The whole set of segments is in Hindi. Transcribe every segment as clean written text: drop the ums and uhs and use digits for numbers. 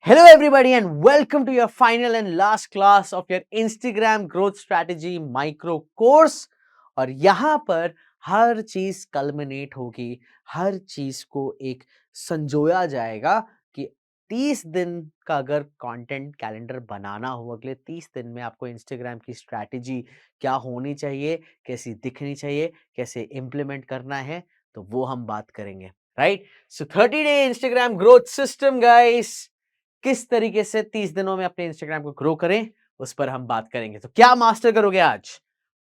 Hello, everybody, and welcome to your final and last class of your Instagram growth strategy micro course. और यहाँ पर हर चीज कल्मिनेट होगी, हर चीज को एक संजोया जाएगा कि 30 दिन का अगर कंटेंट कैलेंडर बनाना हो, अगले 30 दिन में आपको इंस्टाग्राम की स्ट्रैटेजी क्या होनी चाहिए, कैसी दिखनी चाहिए, कैसे इम्प्लीमेंट करना है, तो वो हम बात करेंगे, राइट? सो 30 day Instagram growth system guys, किस तरीके से 30 दिनों में अपने इंस्टाग्राम को ग्रो करें, उस पर हम बात करेंगे। तो क्या मास्टर करोगे आज?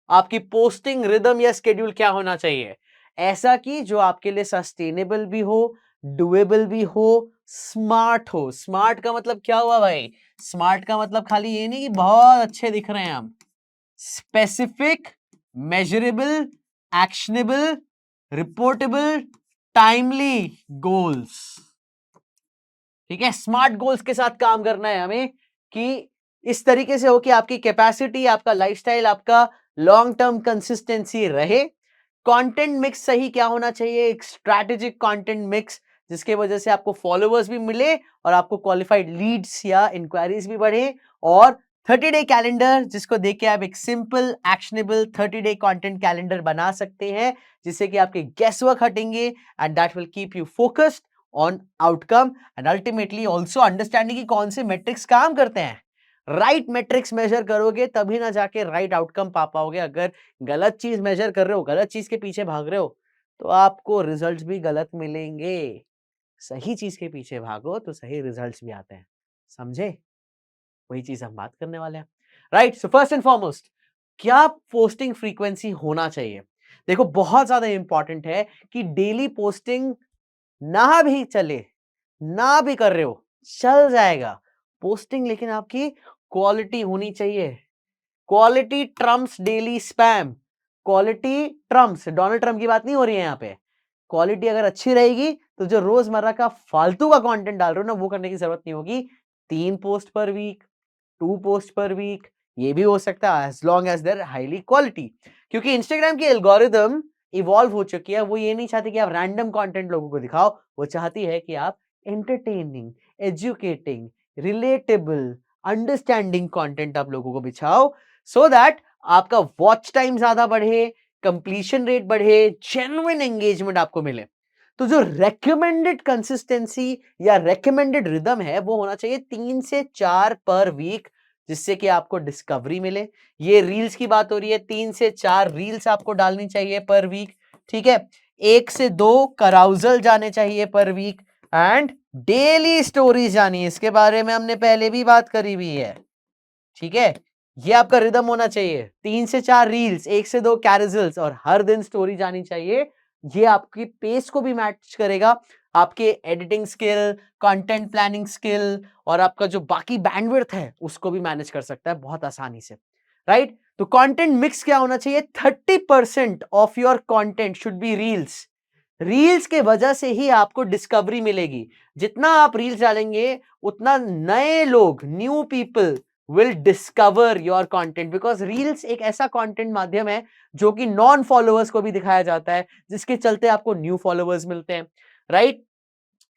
आपकी पोस्टिंग रिदम या स्केड्यूल क्या होना चाहिए? ऐसा कि जो आपके लिए सस्टेनेबल भी हो, डुएबल भी हो, स्मार्ट हो। स्मार्ट का मतलब क्या हुआ भाई? स्मार्ट का मतलब खाली ये नहीं कि बहुत अच्छे दिख रहे हैं हम। Specific, measurable, actionable, reportable, timely goals. ठीक है, स्मार्ट गोल्स के साथ काम करना है हमें कि इस तरीके से हो कि आपकी कैपेसिटी, आपका लाइफस्टाइल, आपका लॉन्ग टर्म कंसिस्टेंसी रहे। कंटेंट मिक्स सही क्या होना चाहिए? एक स्ट्रैटेजिक कंटेंट मिक्स जिसके वजह से आपको फॉलोअर्स भी मिले और आपको क्वालिफाइड लीड्स या इंक्वायरीज भी बढ़े। और 30 डे कैलेंडर जिसको देख के आप एक simple actionable 30 day content calendar बना सकते हैं, जिससे कि आपके गेस वर्क हटेंगे and that will keep you focused on outcome and ultimately also understanding कि कौन से मेट्रिक्स काम करते हैं। राइट मेट्रिक्स मेजर करोगे तभी ना जाके राइट आउटकम पा पाओगे। अगर गलत चीज मेजर कर रहे हो, गलत चीज के पीछे भाग रहे हो, तो आपको रिजल्ट्स भी गलत मिलेंगे। सही चीज के पीछे भागो तो सही रिजल्ट्स भी आते हैं। समझे? वही चीज हम बात करने वाले हैं, right? So first and foremost, क्या पोस्टिंग फ्रीक्वेंसी होना चाहिए? देखो, बहुत ज्यादा इंपॉर्टेंट है कि डेली पोस्टिंग ना भी चले, ना भी कर रहे हो, चल जाएगा पोस्टिंग, लेकिन आपकी क्वालिटी होनी चाहिए। Quality Trump's daily spam. Quality Trump's, Donald Trump की बात नहीं हो रही है यहाँ पे। क्वालिटी अगर अच्छी रहेगी तो जो रोजमर्रा का फालतू का कंटेंट डाल रहे हो ना, वो करने की जरूरत नहीं होगी। 3 पोस्ट पर वीक, 2 पोस्ट पर वीक, ये भी हो सकता है as long as there highly quality. क्योंकि इंस्टाग्राम की एल्गोरिदम इवॉल्व हो चुकी है। वो ये नहीं चाहती कि आप रैंडम कंटेंट लोगों को दिखाओ, वो चाहती है कि आप entertaining, educating, relatable, understanding content आप लोगों को बिछाओ, सो दैट आपका वॉच टाइम ज्यादा बढ़े, कंप्लीशन रेट बढ़े, जेन्युइन एंगेजमेंट आपको मिले। तो जो रेकमेंडेड कंसिस्टेंसी या रेकमेंडेड रिदम है, वो होना चाहिए 3 से 4 पर वीक, जिससे कि आपको डिस्कवरी मिले। ये रील्स की बात हो रही है, 3 से 4 रील्स आपको डालनी चाहिए पर वीक। ठीक है, 1 से 2 कराउजल जाने चाहिए पर वीक एंड डेली स्टोरीज जानी है। इसके बारे में हमने पहले भी बात करी हुई है। ठीक है, ये आपका रिदम होना चाहिए। 3 से 4 रील्स, 1 से 2 कैरोसेल्स और हर दिन स्टोरी जानी चाहिए। ये आपकी पेस को भी मैच करेगा, आपके editing skill, content planning skill और आपका जो बाकी बैंडविड्थ है उसको भी मैनेज कर सकता है बहुत आसानी से, राइट? तो कंटेंट मिक्स क्या होना चाहिए? 30% of your content should be reels. Reels के वजह से ही आपको डिस्कवरी मिलेगी। जितना आप रील्स डालेंगे उतना नए लोग, new people will discover your content, because reels एक ऐसा कंटेंट माध्यम है जो कि नॉन फॉलोअर्स को भी दिखाया जाता है, जिसके चलते आपको न्यू फॉलोअर्स मिलते हैं, राइट?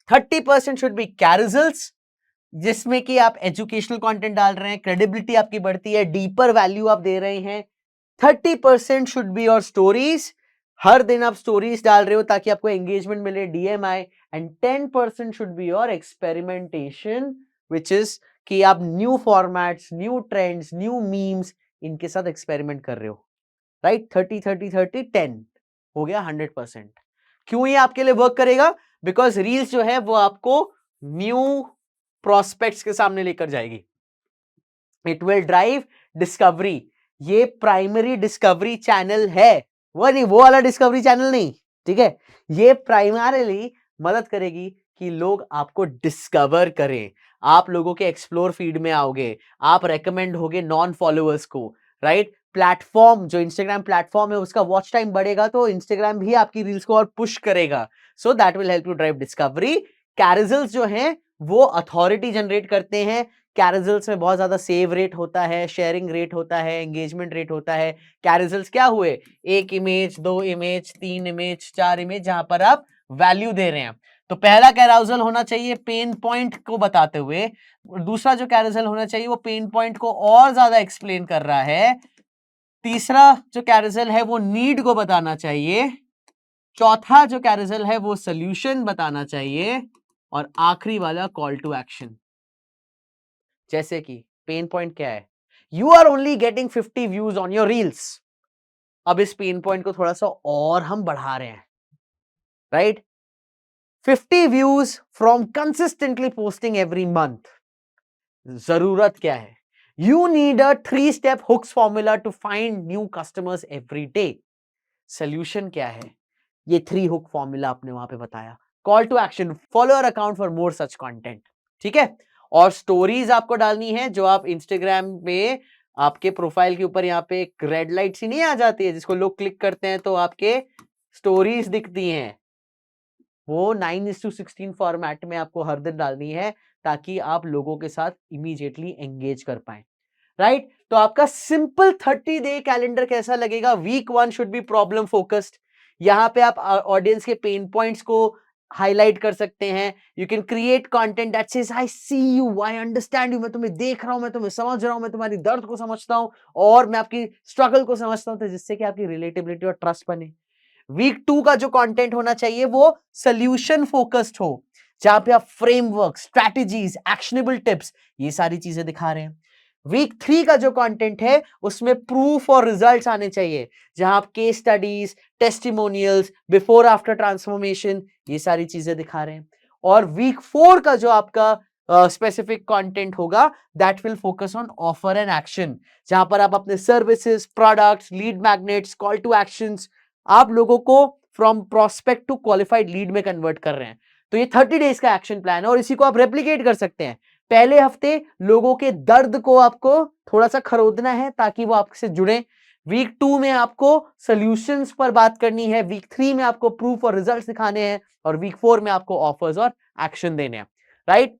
30% शुड बी कैरोसेल्स, जिसमें कि आप एजुकेशनल कंटेंट डाल रहे हैं, क्रेडिबिलिटी आपकी बढ़ती है, डीपर वैल्यू आप दे रहे हैं। 30% शुड बी योर स्टोरीज, हर दिन आप स्टोरीज डाल रहे हो ताकि आपको एंगेजमेंट मिले, डीएम आए। And 10% should be your experimentation, which is कि आप new formats, new trends, new memes, इनके साथ एक्सपेरिमेंट कर रहे हो, राइट? 30-30-30-10 हो गया 100%। क्यों ये आपके लिए वर्क करेगा? बिकॉज रील्स जो है वो आपको न्यू प्रोस्पेक्ट्स के सामने लेकर जाएगी। It will drive discovery. ये प्राइमरी डिस्कवरी चैनल है, वो नहीं, वो वाला डिस्कवरी चैनल नहीं। ठीक है, ये प्राइमरीली मदद करेगी कि लोग आपको डिस्कवर करें, आप लोगों के एक्सप्लोर फीड में आओगे, आप रेकमेंड होगे नॉन फॉलोअर्स को, राइट? प्लेटफॉर्म, जो इंस्टाग्राम प्लेटफॉर्म है उसका वॉच टाइम बढ़ेगा तो इंस्टाग्राम भी आपकी रील्स को और पुश करेगा, so that will help you drive discovery. Carousels जो हैं वो अथॉरिटी जनरेट करते हैं। कैरोसेल्स में बहुत ज्यादा सेव रेट होता है, शेयरिंग रेट होता है, एंगेजमेंट रेट होता है। कैरोसेल्स क्या हुए? 1 इमेज, 2 इमेज, 3 इमेज, 4 इमेज, जहां पर आप वैल्यू दे रहे हैं। तो पहला कैराउजल होना चाहिए पेन पॉइंट को बताते हुए, दूसरा जो कैराउजल होना चाहिए वो पेन पॉइंट को और ज्यादा एक्सप्लेन कर रहा है, तीसरा जो कैराउजल है वो नीड को बताना चाहिए, चौथा जो कैराउजल है वो सोल्यूशन बताना चाहिए, और आखिरी वाला कॉल टू एक्शन। जैसे कि पेन पॉइंट क्या है, you are only getting 50 views on your reels. अब इस पेन पॉइंट को थोड़ा सा और हम बढ़ा रहे हैं, right? 50 views from consistently posting every month. जरूरत क्या है, you need a 3 step hooks formula to find new customers every day. Solution क्या है, ये 3 हुक फॉर्मूला आपने वहां पे बताया। Call to action, follow our account for more such content, ठीक है? और स्टोरीज आपको डालनी है, जो आप इंस्टाग्राम पे आपके प्रोफाइल के ऊपर यहाँ पे एक रेड लाइट सी नहीं आ जाती है जिसको लोग क्लिक करते हैं तो आपके स्टोरीज दिखती हैं, वो 9:16 फॉर्मेट में आपको हर दिन डालनी है ताकि आप लोगों के साथ इमीडिएटली एंगेज कर पाए, राइट? तो आपका सिंपल 30 डे कैलेंडर कैसा लगेगा? Week 1 should be problem focused. यहां पे आप ऑडियंस के पेन पॉइंट्स को हाईलाइट कर सकते हैं। You can create content that says I see you, I understand you, मैं तुम्हें देख रहा हूं, मैं तुम्हें समझ रहा हूं, मैं तुम्हारी दर्द को समझता हूं और मैं आपकी स्ट्रगल को समझता हूं, तो जिससे कि आपकी रिलेटेबिलिटी और ट्रस्ट बने। वीक 2 का जो कंटेंट होना चाहिए वो सोल्यूशन फोकस्ड हो, जहां पे आप फ्रेमवर्क, स्ट्रैटेजीज, एक्शनेबल टिप्स, ये सारी चीजें दिखा रहे हैं। वीक 3 का जो कंटेंट है उसमें प्रूफ और रिजल्ट्स आने चाहिए, जहां आप case studies, testimonials, before after transformation, ये सारी चीजें दिखा रहे हैं। और वीक 4 का जो आपका स्पेसिफिक कंटेंट होगा that will focus on offer and action, जहां पर आप अपने services, products, lead magnets, call to actions, आप लोगों को from prospect to qualified lead में कन्वर्ट कर रहे हैं। तो ये 30 डेज का एक्शन प्लान है और इसी को आप रेप्लिकेट कर सकते हैं। पहले हफ्ते लोगों के दर्द को आपको थोड़ा सा खरोदना है ताकि वो आपसे जुड़े। वीक 2 में आपको सॉल्यूशंस पर बात करनी है, वीक 3 में आपको प्रूफ और रिजल्ट्स दिखाने हैं, और वीक 4 में आपको ऑफर्स और एक्शन देने हैं, राइट?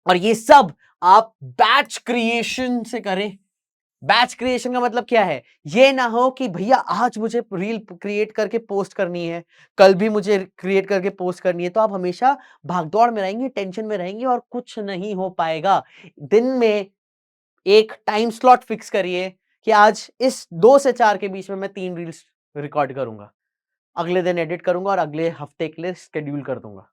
और ये सब आप बैच क्रिएशन से करें। बैच क्रिएशन का मतलब क्या है, ये ना हो कि भैया आज मुझे रील क्रिएट करके पोस्ट करनी है, कल भी मुझे क्रिएट करके पोस्ट करनी है, तो आप हमेशा भागदौड़ में रहेंगे, टेंशन में रहेंगे और कुछ नहीं हो पाएगा। दिन में एक टाइम स्लॉट फिक्स करिए कि आज इस 2 से 4 के बीच में मैं 3 रील्स रिकॉर्ड करूंगा, अगले दिन एडिट करूंगा और अगले हफ्ते के लिए शेड्यूल कर दूंगा,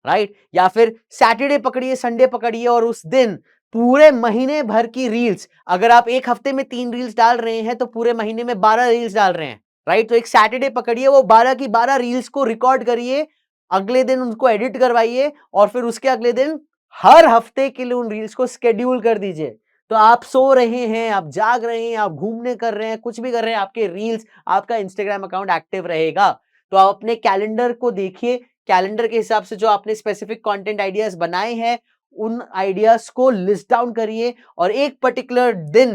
राइट? या फिर सैटरडे पकड़िए, संडे पकड़िए और उस दिन पूरे महीने भर की रील्स, अगर आप एक हफ्ते में 3 रील्स डाल रहे हैं तो पूरे महीने में 12 रील्स डाल रहे हैं, राइट? तो एक सैटरडे पकड़िए, वो 12 की 12 रील्स को रिकॉर्ड करिए, अगले दिन उनको एडिट करवाइए और फिर उसके अगले दिन हर हफ्ते के लिए उन रील्स को शेड्यूल कर दीजिए। तो आप सो रहे हैं, आप जाग रहे हैं, आप घूमने कर रहे हैं, कुछ भी कर रहे हैं, आपके रील्स, आपका इंस्टाग्राम अकाउंट एक्टिव रहेगा। तो आप अपने कैलेंडर को देखिए, कैलेंडर के हिसाब से जो आपने स्पेसिफिक कंटेंट आइडियाज बनाए हैं उन आइडियाज को लिस्ट डाउन करिए और एक पर्टिकुलर दिन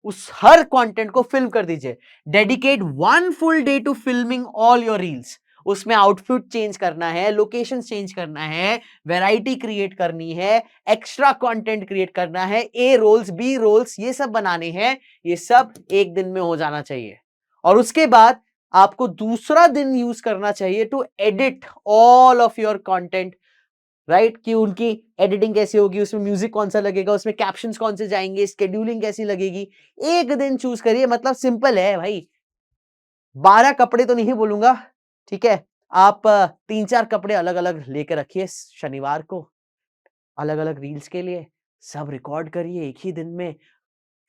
उस हर कंटेंट को फिल्म कर दीजिए। Dedicate 1 full day to filming all your reels. उसमें आउटफिट चेंज करना है, लोकेशन चेंज करना है, वैरायटी क्रिएट करनी है, एक्स्ट्रा कंटेंट क्रिएट करना है, ए रोल्स, बी रोल्स, ये सब बनाने हैं। ये सब एक दिन में हो जाना चाहिए और उसके बाद आपको दूसरा दिन यूज करना चाहिए to edit all of your content, right? कि उनकी एडिटिंग कैसी होगी, उसमें म्यूजिक कौन सा लगेगा, उसमें कैप्शंस कौन से जाएंगे, स्केड्यूलिंग कैसी लगेगी। एक दिन चूज करिए, मतलब सिंपल है भाई। 12 कपड़े तो नहीं बोलूंगा, ठीक है? आप 3-4 कपड़े अलग अलग लेके रखिए, शनिवार को अलग अलग रील्स के लिए सब रिकॉर्ड करिए एक ही दिन में।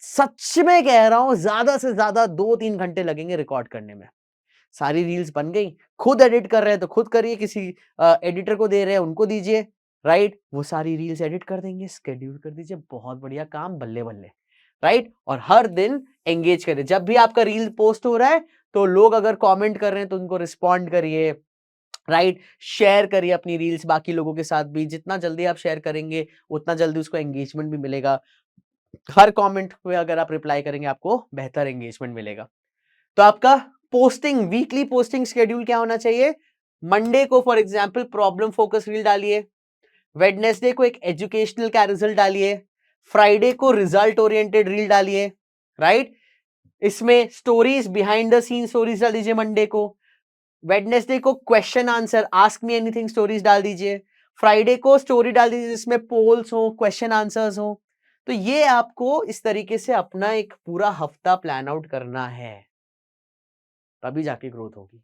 सच में कह रहा हूं, ज्यादा से ज्यादा 2-3 घंटे लगेंगे रिकॉर्ड करने में। सारी रील्स बन गई, खुद एडिट कर रहे हैं तो खुद करिए, किसी एडिटर को दे रहे हैं उनको दीजिए, राइट? वो सारी रील्स एडिट कर देंगे, शेड्यूल कर दीजिए, बहुत बढ़िया काम, बल्ले बल्ले, राइट? और हर दिन एंगेज करिए। जब भी आपका रील पोस्ट हो रहा है तो लोग अगर कमेंट कर रहे हैं तो उनको रिस्पॉन्ड करिए, राइट? शेयर करिए अपनी रील्स बाकी लोगों के साथ भी। जितना जल्दी आप शेयर करेंगे उतना जल्दी उसको एंगेजमेंट भी मिलेगा। हर कमेंट पे अगर आप रिप्लाई करेंगे आपको बेहतर एंगेजमेंट मिलेगा। तो आपका पोस्टिंग, वीकली पोस्टिंग शेड्यूल क्या होना चाहिए? मंडे को for example problem focus reel डालिए, वेडनेसडे को एक एजुकेशनल कैरोसेल डालिए, फ्राइडे को रिजल्ट ओरिएंटेड रील डालिए, राइट? इसमें stories, behind the scene stories डाल दीजिए मंडे को, वेडनेसडे को question answer ask me anything stories डाल दीजिए, फ्राइडे को स्टोरी डाल दीजिए जिसमें पोल्स हो, क्वेश्चन आंसर्स हो। तो ये आपको इस तरीके से अपना एक पूरा हफ्ता प्लान आउट करना है, तभी जाके ग्रोथ होगी।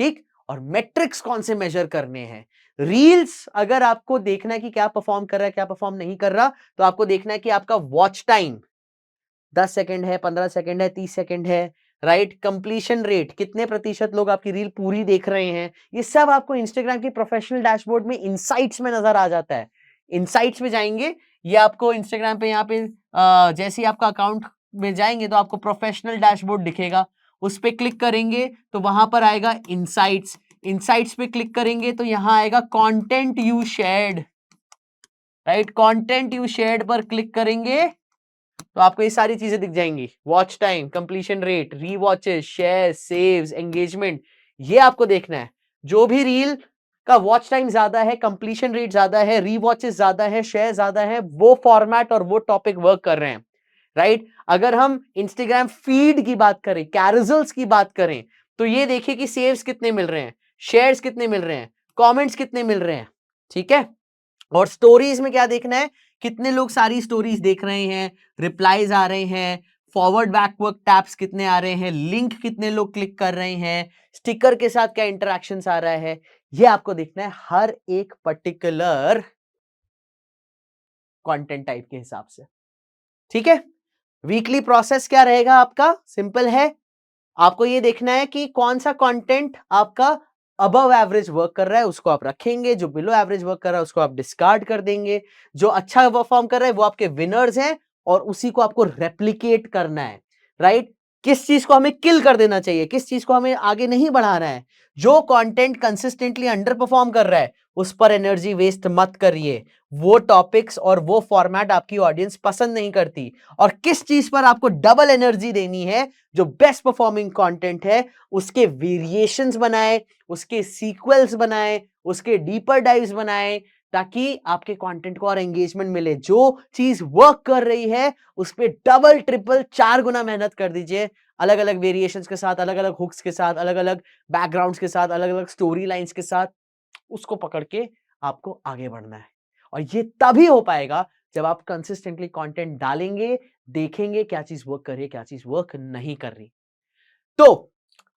ठीक, और मेट्रिक्स कौन से मेजर करने हैं? रील्स अगर आपको देखना है कि क्या परफॉर्म कर रहा है, क्या परफॉर्म नहीं कर रहा, तो आपको देखना है कि आपका वॉच टाइम 10 सेकंड है, 15 सेकंड है, 30 सेकंड है, राइट? कंप्लीशन रेट, कितने प्रतिशत लोग आपकी रील पूरी देख रहे हैं, ये सब आपको इंस्टाग्राम के प्रोफेशनल डैशबोर्ड में इनसाइट्स में नजर आ जाता है। इनसाइट्स में जाएंगे, ये आपको इंस्टाग्राम पे यहाँ पे जैसे ही आपका अकाउंट में जाएंगे तो आपको प्रोफेशनल डैशबोर्ड दिखेगा, उस पर क्लिक करेंगे तो वहां पर आएगा इनसाइट्स। इनसाइट्स पे क्लिक करेंगे तो यहां आएगा content you shared, right? Content you shared पर क्लिक करेंगे तो आपको ये सारी चीजें दिख जाएंगी, watch time, completion rate, rewatches, share, saves, engagement, ये आपको देखना है। जो भी रील का वॉच टाइम ज्यादा है, कंप्लीशन रेट ज्यादा है, रीवॉचेस ज्यादा है, शेयर ज्यादा है, वो फॉर्मेट और वो टॉपिक वर्क कर रहे हैं, राइट? अगर हम इंस्टाग्राम फीड की बात करें, कैरोसेल्स की बात करें, तो ये देखिए कि सेव्स कितने मिल रहे हैं, शेयर्स कितने मिल रहे हैं, कमेंट्स कितने मिल रहे हैं, ठीक है? और स्टोरीज में क्या देखना है, कितने लोग सारी स्टोरीज देख रहे हैं, रिप्लाईज आ रहे हैं, फॉरवर्ड बैकवर्ड टैप्स कितने आ रहे हैं, लिंक कितने लोग क्लिक कर रहे हैं, स्टिकर के साथ क्या इंटरेक्शंस आ रहा है, ये आपको देखना है हर एक पर्टिकुलर कंटेंट टाइप के हिसाब से, ठीक है? वीकली प्रोसेस क्या रहेगा आपका? सिंपल है, आपको ये देखना है कि कौन सा कंटेंट आपका अबव एवरेज वर्क कर रहा है उसको आप रखेंगे, जो बिलो एवरेज वर्क कर रहा है उसको आप डिस्कार्ड कर देंगे, जो अच्छा परफॉर्म कर रहा है वो आपके विनर्स हैं और उसी को आपको रेप्लिकेट करना है, राइट? किस चीज को हमें किल कर देना चाहिए, किस चीज को हमें आगे नहीं बढ़ाना है? जो कंटेंट कंसिस्टेंटली अंडर परफॉर्म कर रहा है उस पर एनर्जी वेस्ट मत करिए, वो टॉपिक्स और वो फॉर्मेट आपकी ऑडियंस पसंद नहीं करती। और किस चीज पर आपको डबल एनर्जी देनी है, जो बेस्ट परफॉर्मिंग कंटेंट है उसके वेरिएशंस बनाए, उसके सीक्वल्स बनाए, उसके डीपर डाइव्स बनाए, ताकि आपके कंटेंट को और एंगेजमेंट मिले। जो चीज वर्क कर रही है उस पर डबल ट्रिपल 4 गुना मेहनत कर दीजिए, अलग अलग वेरिएशंस के साथ, अलग अलग हुक्स के साथ, अलग अलग बैकग्राउंड्स के साथ, अलग अलग स्टोरी लाइंस के साथ, उसको पकड़ के आपको आगे बढ़ना है। और ये तभी हो पाएगा जब आप कंसिस्टेंटली कंटेंट डालेंगे, देखेंगे क्या चीज वर्क कर रही है, क्या चीज वर्क नहीं कर रही। तो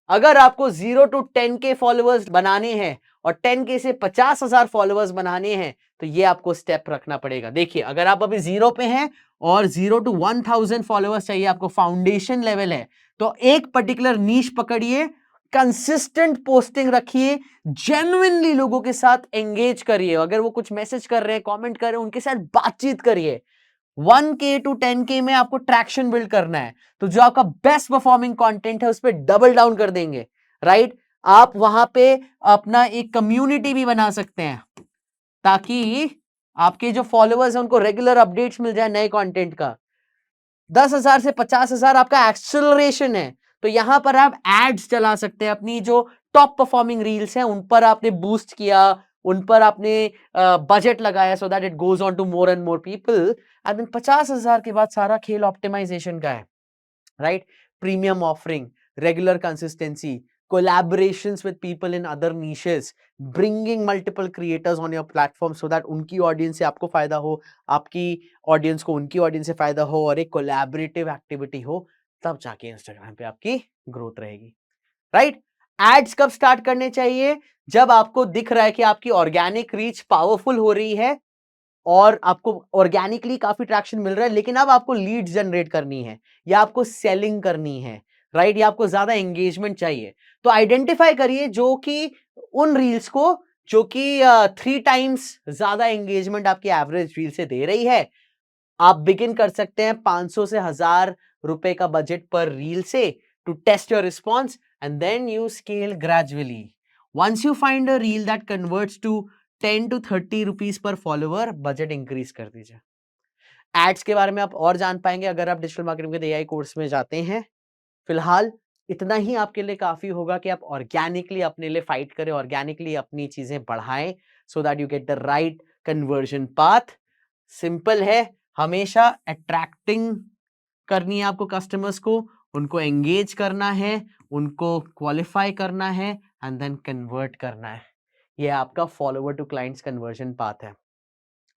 अगर आपको 0 to 10K फॉलोअर्स बनाने हैं और 10K से 50,000 फॉलोअर्स बनाने हैं, तो ये आपको स्टेप रखना पड़ेगा। देखिए, अगर आप अभी 0 पे हैं और 0 to 1000 फॉलोअर्स चाहिए, आपको फाउंडेशन लेवल है, तो एक पर्टिकुलर नीश पकड़िए, कंसिस्टेंट पोस्टिंग रखिए, जेन्युइनली लोगों के साथ एंगेज करिए। अगर वो कुछ मैसेज कर रहे हैं, कमेंट कर रहे हैं, उनके साथ बातचीत करिए। 1K to 10K में आपको ट्रैक्शन बिल्ड करना है, तो जो आपका बेस्ट परफॉर्मिंग कंटेंट है उस पर डबल डाउन कर देंगे, राइट? आप वहां पे अपना एक कम्युनिटी भी बना सकते हैं, ताकि आपके जो फॉलोअर्स हैं उनको रेगुलर अपडेट्स मिल जाए नए कंटेंट का। 10,000 से 50,000 आपका एक्सेलरेशन है, तो यहां पर आप एड्स चला सकते हैं। अपनी जो टॉप परफॉर्मिंग रील्स हैं उन पर आपने बूस्ट किया, उन पर आपने बजट लगाया, so that it goes on to more and more people. And then 50,000 के बाद सारा खेल ऑप्टिमाइजेशन का है, right? Premium offering, regular consistency, collaborations with people in other niches, bringing multiple creators on your platform so that उनकी ऑडियंस से आपको फायदा हो, आपकी ऑडियंस को उनकी ऑडियंस से फायदा हो और एक कोलैबोरेटिव एक्टिविटी हो, तब जाके इंस्टाग्राम पे आपकी ग्रोथ रहेगी, राइट? एड्स कब स्टार्ट करने चाहिए? जब आपको दिख रहा है कि आपकी ऑर्गेनिक रीच पावरफुल हो रही है और आपको ऑर्गेनिकली काफी ट्रैक्शन मिल रहा है, लेकिन अब आपको लीड्स जनरेट करनी है या आपको सेलिंग करनी है, राइट? या आपको ज्यादा एंगेजमेंट चाहिए, तो आइडेंटिफाई करिए जो कि उन रील्स को जो कि 3 टाइम्स ज्यादा एंगेजमेंट आपकी एवरेज रील से दे रही है। आप बिगिन कर सकते हैं 500 से 1000 रुपए का बजट पर रील से, to test your response and then you scale gradually. Once you find a reel that converts to 10 to 30 rupees पर फॉलोवर, बजट इंक्रीज कर दीजिए। एड्स के बारे में आप और जान पाएंगे अगर आप digital marketing with AI course में जाते हैं। फिलहाल इतना ही आपके लिए काफी होगा कि आप ऑर्गेनिकली अपने लिए फाइट करें, ऑर्गेनिकली अपनी चीजें बढ़ाएं, so that you get the right conversion path. Simple है, हमेशा अट्रैक्टिंग करनी है आपको कस्टमर्स को, उनको एंगेज करना है, उनको क्वालिफाई करना है, एंड देन कन्वर्ट करना है। ये आपका follower to clients conversion path है।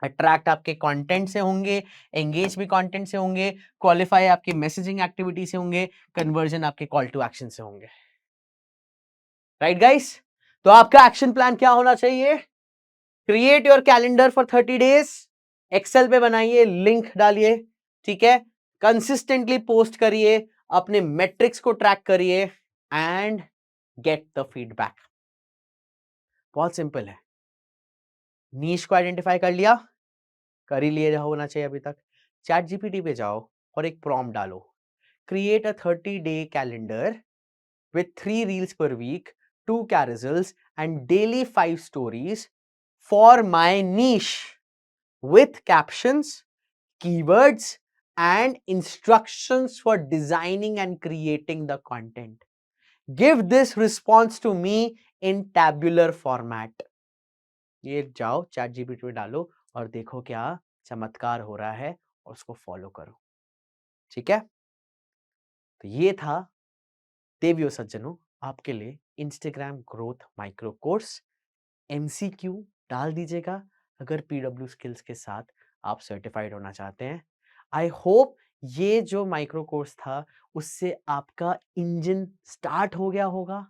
अट्रैक्ट आपके कंटेंट से होंगे, एंगेज भी कंटेंट से होंगे, क्वालिफाई आपकी मैसेजिंग एक्टिविटी से होंगे, कन्वर्जन आपके कॉल टू एक्शन से होंगे। Right guys? तो आपका एक्शन प्लान क्या होना चाहिए? Create your calendar for 30 days, Excel पे बनाइए, लिंक डालिए, ठीक है, कंसिस्टेंटली पोस्ट करिए, अपने मेट्रिक्स को ट्रैक करिए एंड गेट द फीडबैक। बहुत सिंपल है। नीश को आइडेंटिफाई कर लिया, कर ही लिए होना चाहिए अभी तक। चैट जीपीटी पे जाओ और एक प्रॉम्प्ट डालो, create a 30-day calendar with 3 reels per week, 2 carousels, and daily 5 stories for my niche with captions, keywords, and instructions for designing and creating the content. Give this response to me in tabular format. ये जाओ चैट जीपीटी में डालो और देखो क्या चमत्कार हो रहा है और उसको फॉलो करो। ठीक है? तो ये था देवियो सज्जनों आपके लिए Instagram growth micro course. MCQ डाल दीजिएगा अगर पीडब्ल्यू स्किल्स के साथ आप सर्टिफाइड होना चाहते हैं। आई होप ये जो माइक्रो कोर्स था उससे आपका इंजन स्टार्ट हो गया होगा।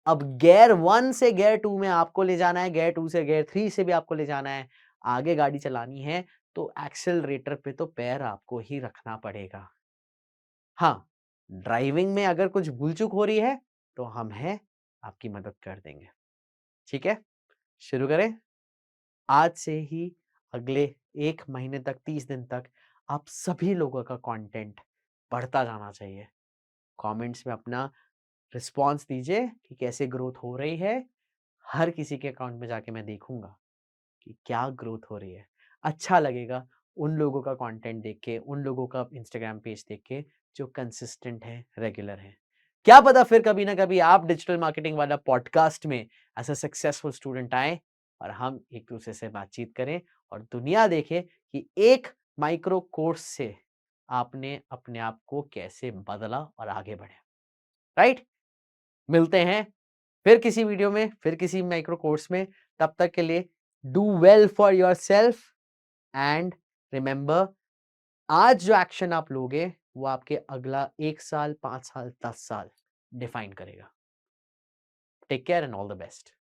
अब गियर 1 से गियर 2 में आपको ले जाना है, गियर 2 से गियर 3 से भी आपको ले जाना है। आगे गाड़ी चलानी है तो एक्सेलरेटर पे तो पैर आपको ही रखना पड़ेगा। हाँ, ड्राइविंग में अगर कुछ भूल चूक हो रही है तो हम हैं, आपकी मदद कर देंगे। ठीक है? शुरू करें? आज से ही अगले 1 महीने तक, 30 दिन तक आप सभी लोगों का कंटेंट बढ़ता जाना चाहिए। कमेंट्स में अपना रिस्पॉन्स दीजिए कि कैसे ग्रोथ हो रही है। हर किसी के अकाउंट में जाके मैं देखूंगा कि क्या ग्रोथ हो रही है। अच्छा लगेगा उन लोगों का कंटेंट देख के, उन लोगों का इंस्टाग्राम पेज देख के जो कंसिस्टेंट है, रेगुलर है। क्या पता फिर कभी ना कभी आप डिजिटल मार्केटिंग वाला पॉडकास्ट में एज अ सक्सेसफुल स्टूडेंट आए और हम एक दूसरे से बातचीत करें और दुनिया देखे कि एक माइक्रो कोर्स से आपने अपने आप को कैसे बदला और आगे बढ़े। राइट? मिलते हैं फिर किसी वीडियो में, फिर किसी माइक्रो कोर्स में। तब तक के लिए do well for your self and remember, आज जो एक्शन आप लोगे वो आपके अगला 1 साल, 5 साल, 10 साल डिफाइन करेगा। Take care and all the best.